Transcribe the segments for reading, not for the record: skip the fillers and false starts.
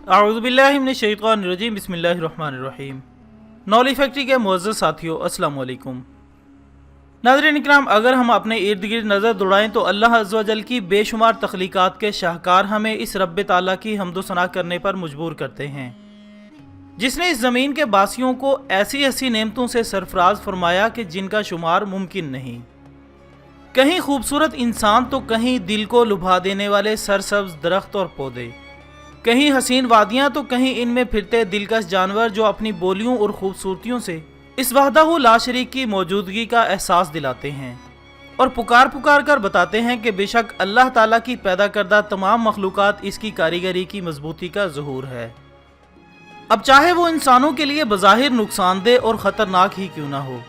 अऊज़ु बिल्लाहि मिनश शैतानिर रजीम बिस्मिल्लाहिर रहमानिर रहीम। Knowledge factory के मुअज़्ज़ज़ साथियों, अस्सलाम वालेकुम। नाज़रीन इकराम, अगर हम अपने इर्द गिर्द नज़र दौड़ाएं तो अल्लाह अज़्ज़ व जल की बेशुमार तख्लीक़ात के शाहकार हमें इस रब्ब ताला की हम्द व सना करने पर मजबूर करते हैं, जिसने इस ज़मीन के बासियों को ऐसी ऐसी नेमतों से सरफराज फरमाया कि जिनका शुमार मुमकिन नहीं। कहीं खूबसूरत इंसान तो कहीं दिल को लुभा देने वाले सरसब्ज दरख्त और पौधे, कहीं हसीन वादियाँ तो कहीं इनमें फिरते दिलकश जानवर जो अपनी बोलियों और खूबसूरतियों से इस वहदहू ला शरीक की मौजूदगी का एहसास दिलाते हैं और पुकार पुकार कर बताते हैं कि बेशक अल्लाह ताला की पैदा करदा तमाम मखलूक़ात इसकी कारीगरी की मजबूती का ज़हूर है। अब चाहे वो इंसानों के लिए बज़ाहिर नुकसानदेह और ख़तरनाक ही क्यों ना हो,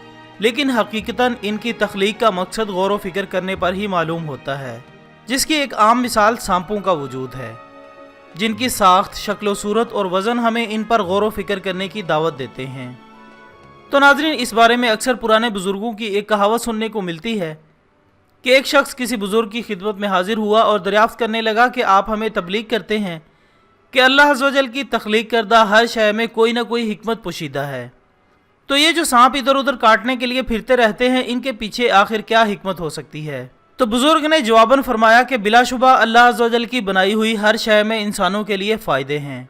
लेकिन हकीकतन इनकी तख्लीक का मकसद गौर व फिक्र करने पर ही मालूम होता है, जिसकी एक आम मिसाल सांपों का वजूद है, जिनकी साख्त, शक्ल व सूरत और वज़न हमें इन पर गौर व फिक्र करने की दावत देते हैं। तो नाज़रीन, इस बारे में अक्सर पुराने बुज़ुर्गों की एक कहावत सुनने को मिलती है कि एक शख्स किसी बुज़ुर्ग की खिदमत में हाजिर हुआ और दरियाफ्त करने लगा कि आप हमें तबलीग करते हैं कि अल्लाह अज़्ज़ व जल की तख्लीक करदा हर शय में कोई ना कोई हिकमत पोशीदा है, तो ये जो सांप इधर उधर काटने के लिए फिरते रहते हैं, इनके पीछे आखिर क्या हिकमत हो सकती है? तो बुजुर्ग ने जवाबन फरमाया कि बिलाशुबा अल्लाह अज़्ज़ व जल की बनाई हुई हर शय में इंसानों के लिए फ़ायदे हैं।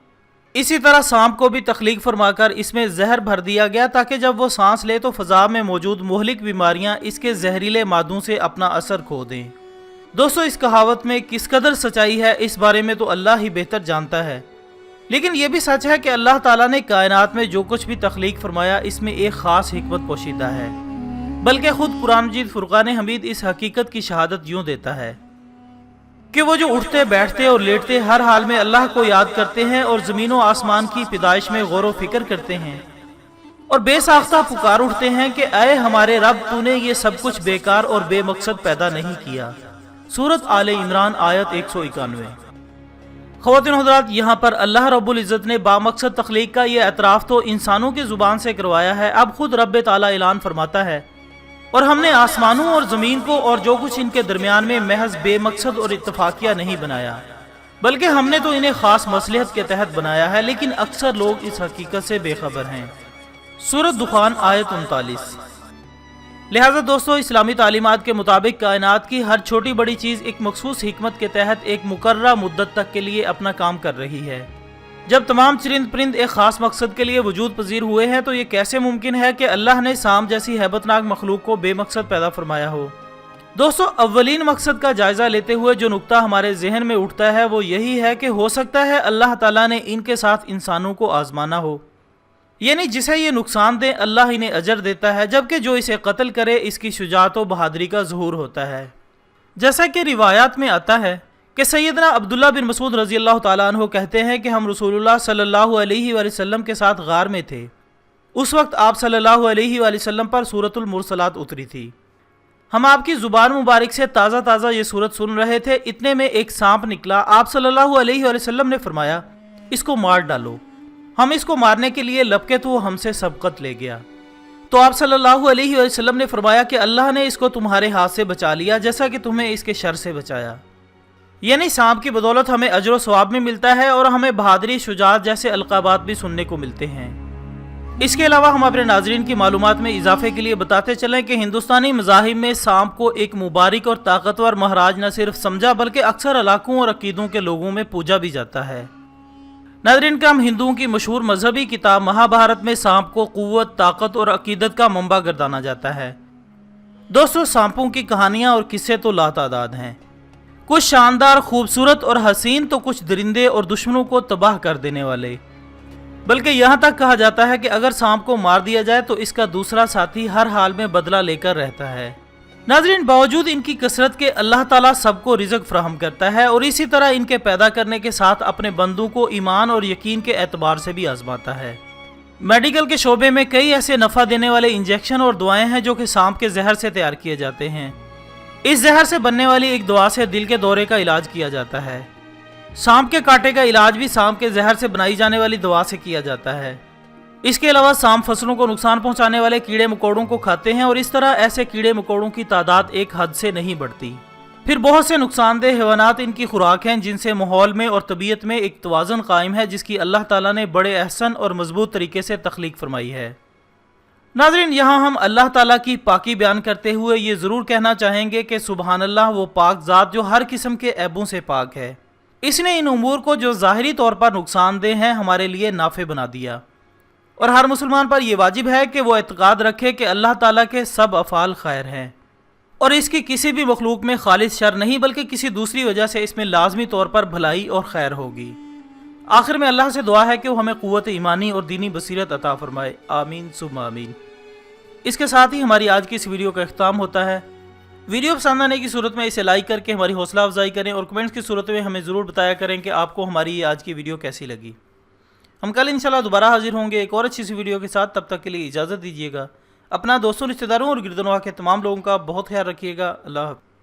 इसी तरह सांप को भी तख्लीक फरमाकर इसमें जहर भर दिया गया ताकि जब वो सांस ले तो फ़ज़ा में मौजूद मुहलिक बीमारियां इसके जहरीले मादों से अपना असर खो दें। दोस्तों, इस कहावत में किस कदर सच्चाई है इस बारे में तो अल्लाह ही बेहतर जानता है, लेकिन यह भी सच है कि अल्लाह ताला ने कायनात में जो कुछ भी तख्लीक फरमाया इसमें एक ख़ास हिकमत पोशीदा है। बल्कि खुद कुरान मजीद फुरक़ान हमीद इस हकीकत की शहादत यूँ देता है कि वो जो उठते बैठते और लेटते हर हाल में अल्लाह को याद करते हैं और ज़मीन व आसमान की पैदाइश में गौर व फिक्र करते हैं और बेसाख्ता पुकार उठते हैं कि ऐ हमारे रब, तूने ये सब कुछ बेकार और बेमकसद पैदा नहीं किया। सूरत आले इमरान आयत 191। ख़वातीन हज़रात, यहाँ पर अल्लाह रब्बुल इज़्ज़त ने बामकसद तख्लीक का ये एतराफ़ तो इंसानों की ज़ुबान से करवाया है। अब खुद रब्ब ताला ऐलान फरमाता है, और हमने आसमानों और ज़मीन को और जो कुछ इनके दरमियान में महज बेमकसद और इत्तफाकिया नहीं बनाया, बल्कि हमने तो इन्हें ख़ास मसलहत के तहत बनाया है, लेकिन अक्सर लोग इस हकीकत से बेखबर हैं। सूरत दुखान आयत 39। लिहाजा दोस्तों, इस्लामी तालीमात के मुताबिक कायनात की हर छोटी बड़ी चीज़ एक मखसूस हिकमत के तहत एक मुकर्रर मुद्दत तक के लिए अपना काम कर रही है। जब तमाम चरिंद परिंद एक ख़ास मकसद के लिए वजूद पजीर हुए हैं तो ये कैसे मुमकिन है कि अल्लाह ने सांप जैसी हैबतनाक मखलूक को बेमकसद पैदा फरमाया हो? दोस्तों, अव्वलीन मकसद का जायज़ा लेते हुए जो नुक्ता हमारे जहन में उठता है वो यही है कि हो सकता है अल्लाह ताला ने इनके साथ इंसानों को आजमाना हो, यानी जिसे ये नुकसान दे अल्लाह इन्हें अजर देता है, जबकि जो इसे कत्ल करे इसकी शुजाअत व बहादुरी का ज़हूर होता है। जैसा कि रिवायात में आता है कि सैयदना अब्दुल्ला बिन मसूद रज़ी अल्लाह ताला अन्हु कहते हैं कि हम रसूलुल्लाह सल्लल्लाहु अलैहि वसल्लम के साथ गार में थे। उस वक्त आप सल्लल्लाहु अलैहि वसल्लम पर सूरतुल मुरसलात उतरी थी। हम आपकी ज़ुबान मुबारक से ताज़ा ताज़ा ये सूरत सुन रहे थे, इतने में एक सांप निकला। आप सल्लल्लाहु अलैहि वसल्लम ने फरमाया, इसको मार डालो। हम इसको मारने के लिए लपके तो वो हमसे सबकत ले गया। तो आप सल्लल्लाहु अलैहि वसल्लम ने फरमाया कि अल्लाह ने इसको तुम्हारे हाथ से बचा लिया जैसा कि तुम्हें इसके शर से बचाया। यानी सांप की बदौलत हमें अजर व सवाब में मिलता है और हमें बहादुरी, शुजाअत जैसे अलक़ाबात भी सुनने को मिलते हैं। इसके अलावा हम अपने नाज़रीन की मालूमात में इजाफे के लिए बताते चलें कि हिंदुस्तानी मज़ाहिब में सांप को एक मुबारक और ताकतवर महाराज न सिर्फ समझा बल्कि अक्सर इलाकों और अकीदों के लोगों में पूजा भी जाता है। नाज़रीन का हम हिंदुओं की मशहूर मजहबी किताब महाभारत में सांप को क़ुव्वत, ताकत और अकीदत का मंबा गर्दाना जाता है। दोस्तों, सांपों की कहानियाँ और किस्से तो लातादाद हैं, कुछ शानदार, खूबसूरत और हसीन, तो कुछ दरिंदे और दुश्मनों को तबाह कर देने वाले। बल्कि यहाँ तक कहा जाता है कि अगर सांप को मार दिया जाए तो इसका दूसरा साथी हर हाल में बदला लेकर रहता है। नाज़रीन, बावजूद इनकी कसरत के अल्लाह ताला सबको रिज़्क़ फराहम करता है और इसी तरह इनके पैदा करने के साथ अपने बंदों को ईमान और यकीन के एतबार से भी आजमाता है। मेडिकल के शोबे में कई ऐसे नफ़ा देने वाले इंजेक्शन और दवाएँ हैं जो कि सांप के जहर से तैयार किए जाते हैं। इस जहर से बनने वाली एक दवा से दिल के दौरे का इलाज किया जाता है। सांप के कांटे का इलाज भी सांप के जहर से बनाई जाने वाली दवा से किया जाता है। इसके अलावा सांप फसलों को नुकसान पहुंचाने वाले कीड़े मकोड़ों को खाते हैं और इस तरह ऐसे कीड़े मकोड़ों की तादाद एक हद से नहीं बढ़ती। پھر بہت سے نقصان دہ حیوانات ان کی خوراک ہیں جن سے ماحول میں اور طبیعت میں ایک توازن قائم ہے جس کی اللہ تعالیٰ نے بڑے احسن اور مضبوط طریقے سے تخلیق فرمائی ہے۔ ناظرین، یہاں ہم اللہ تعالیٰ کی پاکی بیان کرتے ہوئے یہ ضرور کہنا چاہیں گے کہ سبحان اللہ، وہ پاک ذات جو ہر قسم کے عیبوں سے پاک ہے۔ اس نے ان امور کو جو ظاہری طور پر نقصان دہ ہیں ہمارے لیے نافع بنا دیا، اور ہر مسلمان پر یہ واجب ہے کہ وہ اعتقاد رکھے کہ اللہ تعالیٰ کے سب افعال خیر ہیں، اور اس کی کسی بھی مخلوق میں خالص شر نہیں بلکہ کسی دوسری وجہ سے اس میں لازمی طور پر بھلائی اور خیر ہوگی۔ آخر میں اللہ سے دعا ہے کہ وہ ہمیں قوت ایمانی اور دینی بصیرت عطا فرمائے، آمین ثم آمین۔ اس کے ساتھ ہی ہماری آج کی اس ویڈیو کا اختتام ہوتا ہے۔ ویڈیو پسند آنے کی صورت میں اسے لائک کر کے ہماری حوصلہ افزائی کریں، اور کمنٹس کی صورت میں ہمیں ضرور بتایا کریں کہ آپ کو ہماری یہ آج کی ویڈیو کیسی لگی۔ ہم کل انشاءاللہ دوبارہ حاضر ہوں گے ایک اور اچھی سی ویڈیو کے ساتھ، تب تک کے لیے اجازت دیجیے گا۔ اپنا دوستوں، رشتہ داروں اور گرد و نواح کے تمام لوگوں کا بہت خیال رکھیے گا۔ اللہ حافظ۔